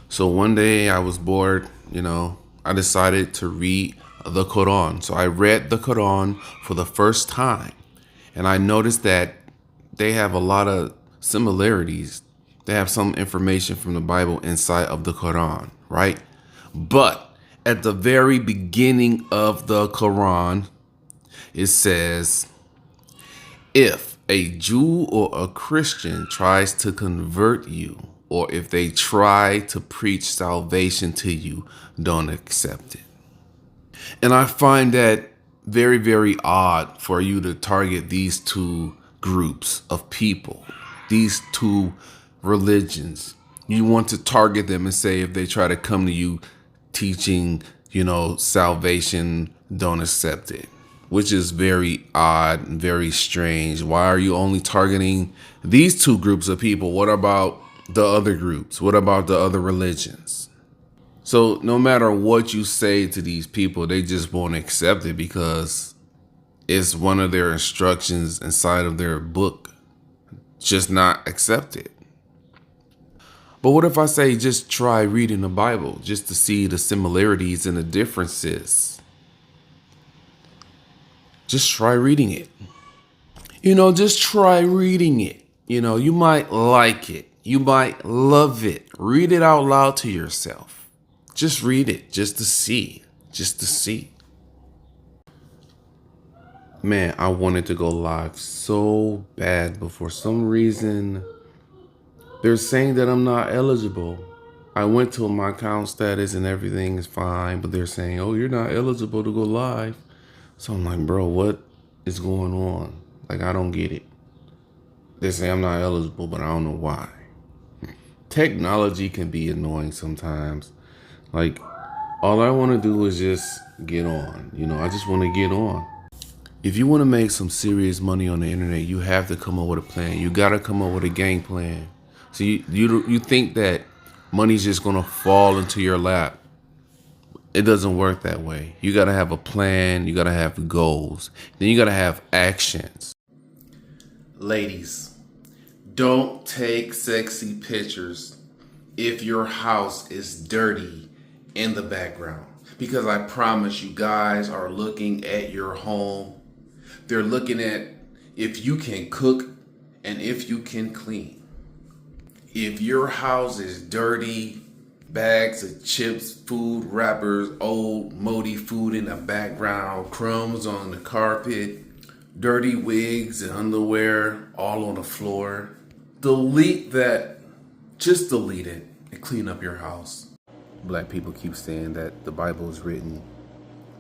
So one day I was bored, I decided to read the Quran. So I read the Quran for the first time, and I noticed that they have a lot of similarities. They have some information from the Bible inside of the Quran, right? But at the very beginning of the Quran, it says, if a Jew or a Christian tries to convert you, or if they try to preach salvation to you, don't accept it. And I find that very, very odd for you to target these two groups of people, these two religions. You want to target them and say if they try to come to you teaching, salvation, don't accept it, which is very odd and very strange. Why are you only targeting these two groups of people? What about the other groups? What about the other religions? So no matter what you say to these people, they just won't accept it because it's one of their instructions inside of their book. Just not accept it. But what if I say just try reading the Bible just to see the similarities and the differences? Just try reading it. Just try reading it. You might like it. You might love it. Read it out loud to yourself. Just read it just to see. Just to see. Man, I wanted to go live so bad, but for some reason, they're saying that I'm not eligible. I went to my account status and everything is fine, but they're saying, oh, you're not eligible to go live. So I'm like, bro, what is going on? Like, I don't get it. They say I'm not eligible, but I don't know why. Technology can be annoying sometimes. Like, all I want to do is just get on. I just want to get on. If you want to make some serious money on the internet, you have to come up with a plan. You got to come up with a game plan. So you think that money's just going to fall into your lap. It doesn't work that way. You got to have a plan. You got to have goals. Then you got to have actions. Ladies, don't take sexy pictures if your house is dirty in the background. Because I promise you guys are looking at your home. They're looking at if you can cook and if you can clean. If your house is dirty, bags of chips, food wrappers, old moldy food in the background, crumbs on the carpet, dirty wigs and underwear all on the floor, delete that. Just delete it and clean up your house. Black people keep saying that the Bible is written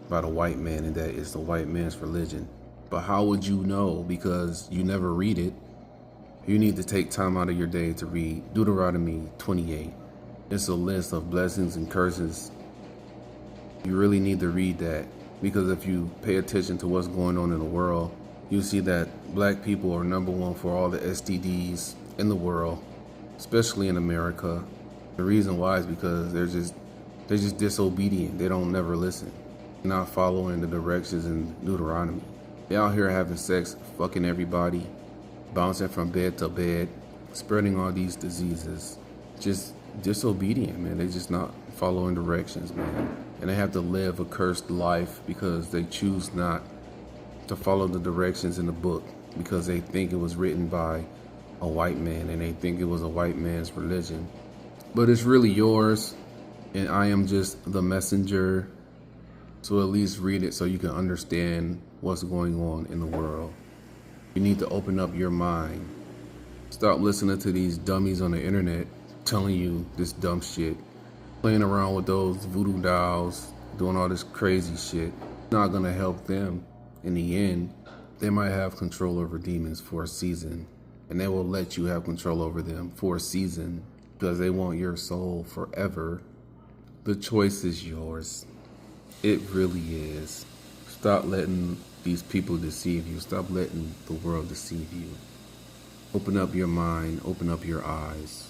by the white man and that it's the white man's religion. But how would you know? Because you never read it. You need to take time out of your day to read Deuteronomy 28. It's a list of blessings and curses. You really need to read that, because if you pay attention to what's going on in the world, you see that black people are number one for all the STDs in the world, especially in America. The reason why is because they're just disobedient. They don't never listen. They're not following the directions in Deuteronomy. They out here having sex, fucking everybody, bouncing from bed to bed, spreading all these diseases. Just disobedient, man. They just not following directions, man. And they have to live a cursed life because they choose not to follow the directions in the book because they think it was written by a white man and they think it was a white man's religion. But it's really yours, and I am just the messenger. So at least read it so you can understand what's going on in the world. You need to open up your mind. Stop listening to these dummies on the internet telling you this dumb shit. Playing around with those voodoo dolls, doing all this crazy shit. Not gonna help them. In the end, they might have control over demons for a season, and they will let you have control over them for a season because they want your soul forever. The choice is yours. It really is. Stop letting these people deceive you. Stop letting the world deceive you. Open up your mind. Open up your eyes.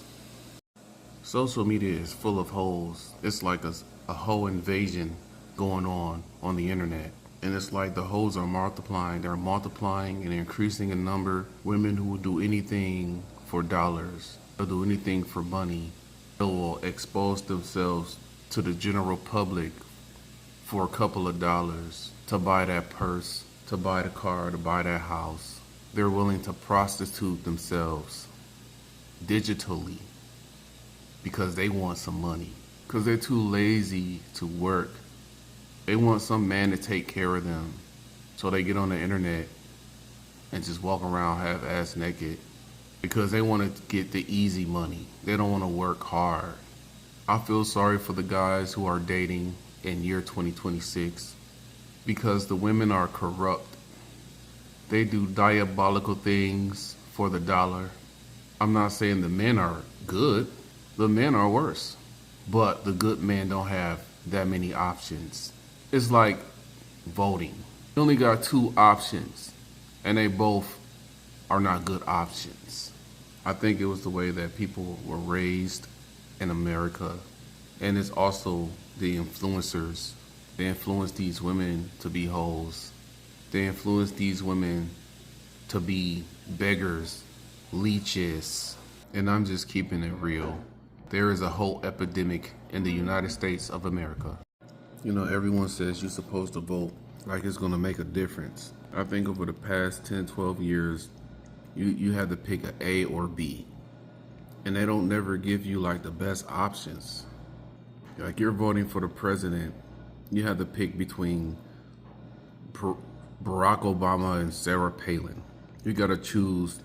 Social media is full of holes. It's like a whole invasion going on the internet. And it's like the holes are multiplying. They're multiplying and increasing in number. Women who will do anything for dollars. They'll do anything for money. They will expose themselves to the general public for a couple of dollars to buy that purse, to buy the car, to buy that house. They're willing to prostitute themselves digitally because they want some money. Because they're too lazy to work. They want some man to take care of them. So they get on the internet and just walk around half-ass naked because they want to get the easy money. They don't want to work hard. I feel sorry for the guys who are dating in year 2026 because the women are corrupt. They do diabolical things for the dollar. I'm not saying the men are good. The men are worse. But the good men don't have that many options. It's like voting. You only got two options, and they both are not good options. I think it was the way that people were raised in America, and it's also the influencers. They influence these women to be hoes. They influence these women to be beggars, leeches, and I'm just keeping it real. There is a whole epidemic in the United States of America. You know, everyone says you're supposed to vote like it's going to make a difference. I think over the past 10, 12 years, you had to pick an A or B. And they don't never give you like the best options. Like you're voting for the president, you have to pick between Barack Obama and Sarah Palin. You got to choose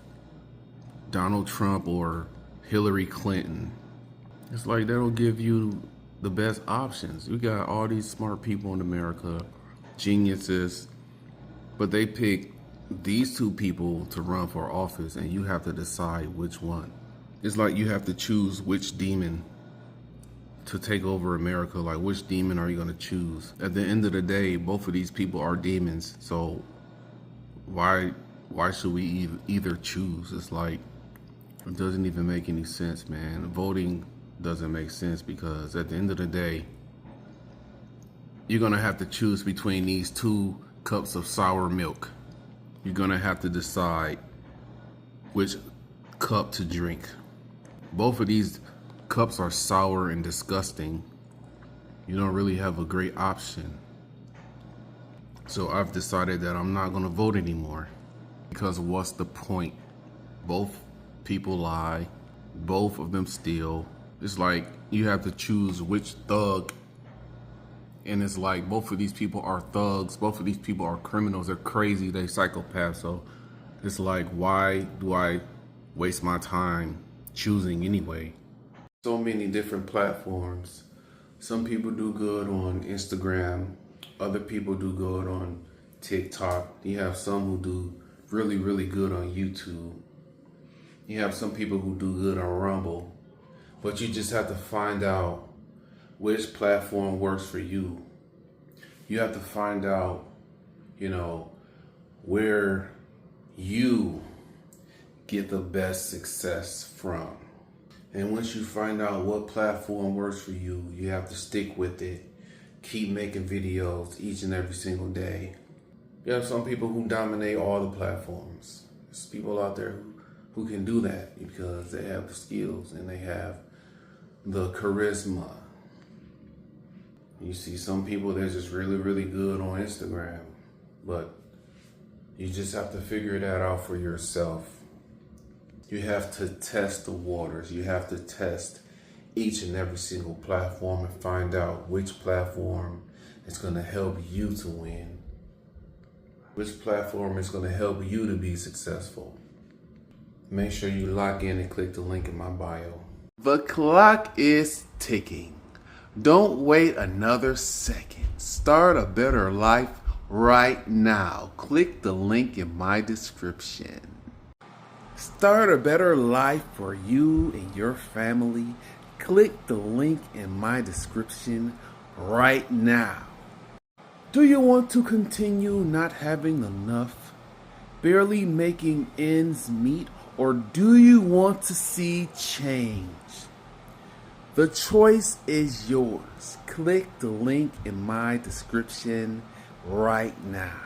Donald Trump or Hillary Clinton. It's like they don't give you the best options. You got all these smart people in America, geniuses, but they pick these two people to run for office and you have to decide which one. It's like you have to choose which demon to take over America. Like, which demon are you going to choose? At the end of the day, both of these people are demons. So why should we either choose? It's like, it doesn't even make any sense, man. Voting doesn't make sense because at the end of the day, you're going to have to choose between these 2 cups of sour milk. You're going to have to decide which cup to drink. Both of these cups are sour and disgusting. You don't really have a great option. So I've decided that I'm not going to vote anymore because what's the point? Both people lie. Both of them steal. It's like you have to choose which thug. And it's like both of these people are thugs. Both of these people are criminals. They're crazy. They're psychopaths. So it's like, why do I waste my time choosing anyway? So many different platforms. Some people do good on Instagram. Other people do good on TikTok. You have some who do really, really good on YouTube. You have some people who do good on Rumble. But you just have to find out which platform works for you. You have to find out, where you get the best success from. And once you find out what platform works for you, you have to stick with it. Keep making videos each and every single day. You have some people who dominate all the platforms. There's people out there who can do that because they have the skills and they have the charisma. You see some people that's just really, really good on Instagram, but you just have to figure that out for yourself. You have to test the waters. You have to test each and every single platform and find out which platform is going to help you to win. Which platform is going to help you to be successful. Make sure you lock in and click the link in my bio. The clock is ticking. Don't wait another second. Start a better life right now. Click the link in my description. Start a better life for you and your family. Click the link in my description right now. Do you want to continue not having enough, barely making ends meet, or do you want to see change? The choice is yours. Click the link in my description right now.